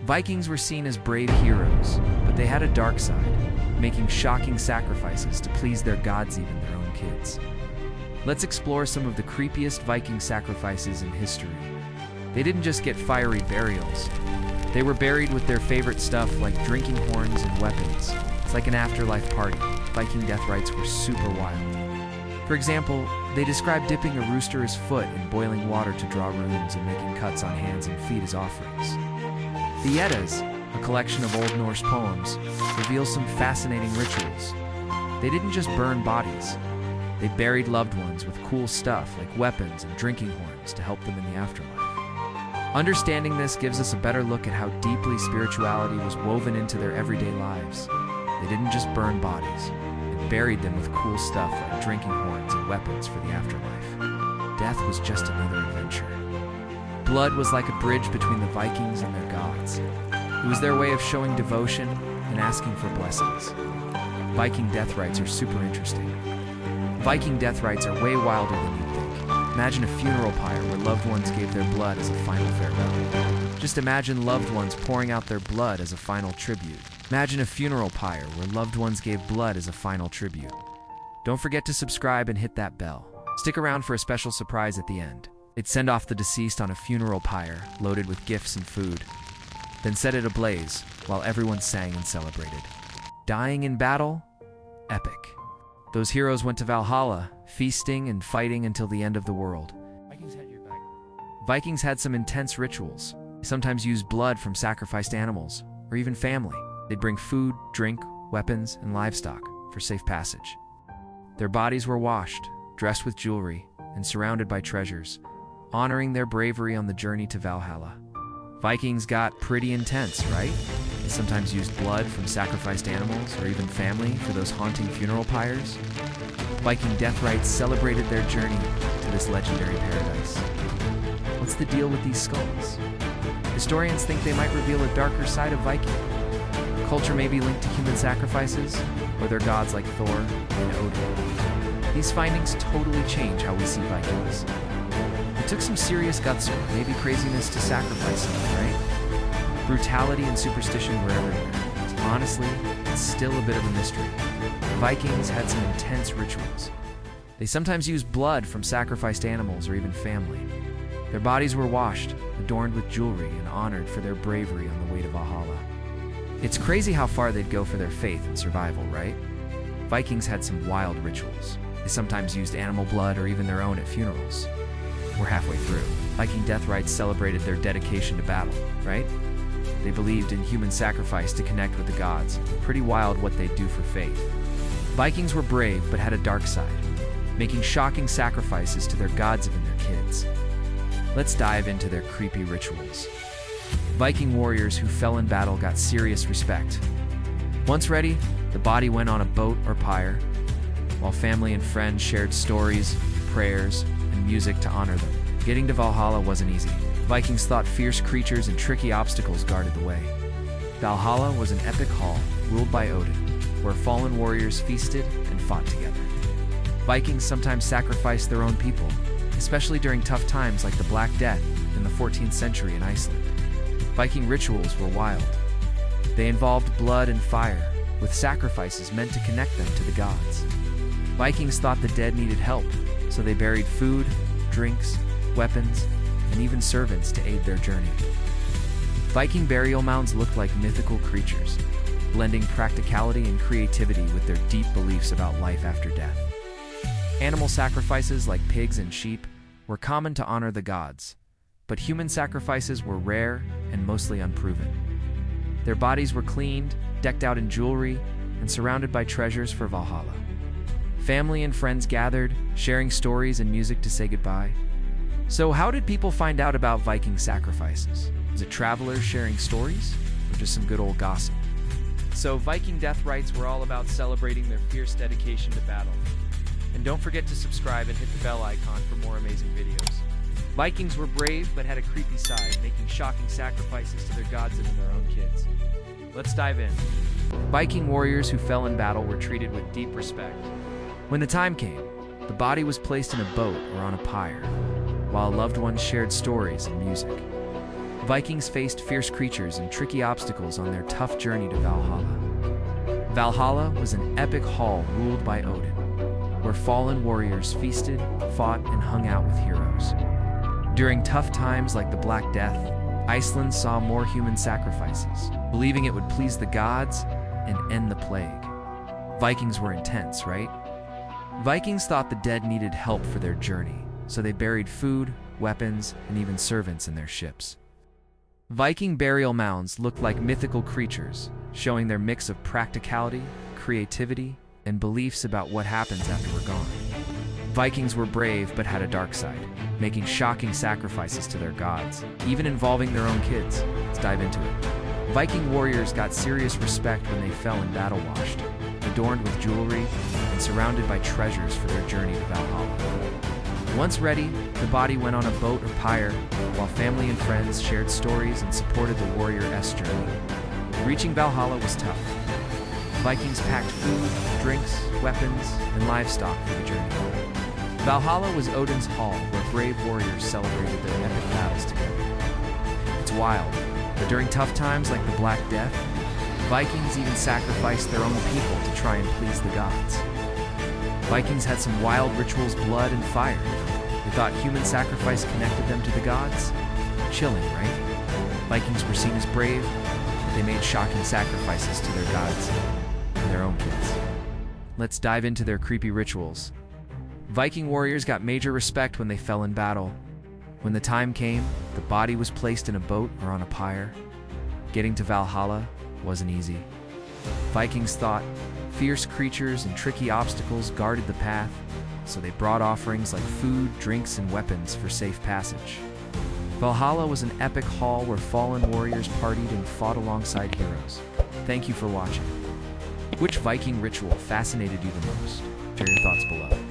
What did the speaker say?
Vikings were seen as brave heroes, but they had a dark side, making shocking sacrifices to please their gods, even their own kids. Let's explore some of the creepiest Viking sacrifices in history. They didn't just get fiery burials. They were buried with their favorite stuff like drinking horns and weapons. It's like an afterlife party. Viking death rites were super wild. For example, they described dipping a rooster's foot in boiling water to draw runes and making cuts on hands and feet as offerings. The Eddas, a collection of Old Norse poems, reveal some fascinating rituals. They didn't just burn bodies. They buried loved ones with cool stuff like weapons and drinking horns to help them in the afterlife. Understanding this gives us a better look at how deeply spirituality was woven into their everyday lives. They didn't just burn bodies. They buried them with cool stuff like drinking horns and weapons for the afterlife. Death was just another adventure. Blood was like a bridge between the Vikings and their gods. It was their way of showing devotion and asking for blessings. Viking death rites are super interesting. Viking death rites are way wilder than you'd think. Imagine a funeral pyre where loved ones gave their blood as a final farewell. Just imagine loved ones pouring out their blood as a final tribute. Imagine a funeral pyre where loved ones gave blood as a final tribute. Don't forget to subscribe and hit that bell. Stick around for a special surprise at the end. They'd send off the deceased on a funeral pyre loaded with gifts and food, then set it ablaze while everyone sang and celebrated. Dying in battle? Epic. Those heroes went to Valhalla, feasting and fighting until the end of the world. Vikings had your back. Vikings had some intense rituals. They sometimes used blood from sacrificed animals, or even family. They'd bring food, drink, weapons, and livestock for safe passage. Their bodies were washed, dressed with jewelry, and surrounded by treasures, honoring their bravery on the journey to Valhalla. Vikings got pretty intense, right? They sometimes used blood from sacrificed animals or even family for those haunting funeral pyres. Viking death rites celebrated their journey to this legendary paradise. What's the deal with these skulls? Historians think they might reveal a darker side of Viking. Culture may be linked to human sacrifices or their gods like Thor and Odin. These findings totally change how we see Vikings. It took some serious guts or maybe craziness to sacrifice them, right? Brutality and superstition were everywhere. Honestly, it's still a bit of a mystery. The Vikings had some intense rituals. They sometimes used blood from sacrificed animals or even family. Their bodies were washed, adorned with jewelry, and honored for their bravery on the way to Valhalla. It's crazy how far they'd go for their faith and survival, right? Vikings had some wild rituals. They sometimes used animal blood or even their own at funerals. We're halfway through. Viking death rites celebrated their dedication to battle, right? They believed in human sacrifice to connect with the gods. Pretty wild what they'd do for faith. Vikings were brave but had a dark side, making shocking sacrifices to their gods and their kids. Let's dive into their creepy rituals. Viking warriors who fell in battle got serious respect. Once ready, the body went on a boat or pyre, while family and friends shared stories, prayers, and music to honor them. Getting to Valhalla wasn't easy. Vikings thought fierce creatures and tricky obstacles guarded the way. Valhalla was an epic hall ruled by Odin, where fallen warriors feasted and fought together. Vikings sometimes sacrificed their own people, especially during tough times like the Black Death in the 14th century in Iceland. Viking rituals were wild. They involved blood and fire, with sacrifices meant to connect them to the gods. Vikings thought the dead needed help, so they buried food, drinks, weapons, and even servants to aid their journey. Viking burial mounds looked like mythical creatures, blending practicality and creativity with their deep beliefs about life after death. Animal sacrifices like pigs and sheep were common to honor the gods, but human sacrifices were rare and mostly unproven. Their bodies were cleaned, decked out in jewelry, and surrounded by treasures for Valhalla. Family and friends gathered, sharing stories and music to say goodbye. So how did people find out about Viking sacrifices? Was it travelers sharing stories, or just some good old gossip? So Viking death rites were all about celebrating their fierce dedication to battle. And don't forget to subscribe and hit the bell icon for more amazing videos. Vikings were brave but had a creepy side, making shocking sacrifices to their gods and their own kids. Let's dive in. Viking warriors who fell in battle were treated with deep respect. When the time came, the body was placed in a boat or on a pyre, while loved ones shared stories and music. Vikings faced fierce creatures and tricky obstacles on their tough journey to Valhalla. Valhalla was an epic hall ruled by Odin, where fallen warriors feasted, fought, and hung out with heroes. During tough times like the Black Death, Iceland saw more human sacrifices, believing it would please the gods and end the plague. Vikings were intense, right? Vikings thought the dead needed help for their journey, so they buried food, weapons, and even servants in their ships. Viking burial mounds looked like mythical creatures, showing their mix of practicality, creativity, and beliefs about what happens after we're gone. Vikings were brave but had a dark side, making shocking sacrifices to their gods, even involving their own kids. Let's dive into it. Viking warriors got serious respect when they fell in battle washed, adorned with jewelry, and surrounded by treasures for their journey to Valhalla. Once ready, the body went on a boat or pyre, while family and friends shared stories and supported the warrior's journey. Reaching Valhalla was tough. Vikings packed food, drinks, weapons, and livestock for the journey. Valhalla was Odin's hall where brave warriors celebrated their epic battles together. It's wild, but during tough times like the Black Death, Vikings even sacrificed their own people to try and please the gods. Vikings had some wild rituals, blood and fire. They thought human sacrifice connected them to the gods. Chilling, right? Vikings were seen as brave, but they made shocking sacrifices to their gods and their own kids. Let's dive into their creepy rituals. Viking warriors got major respect when they fell in battle. When the time came, the body was placed in a boat or on a pyre. Getting to Valhalla wasn't easy. Vikings thought fierce creatures and tricky obstacles guarded the path, so they brought offerings like food, drinks, and weapons for safe passage. Valhalla was an epic hall where fallen warriors partied and fought alongside heroes. Thank you for watching. Which Viking ritual fascinated you the most? Share your thoughts below.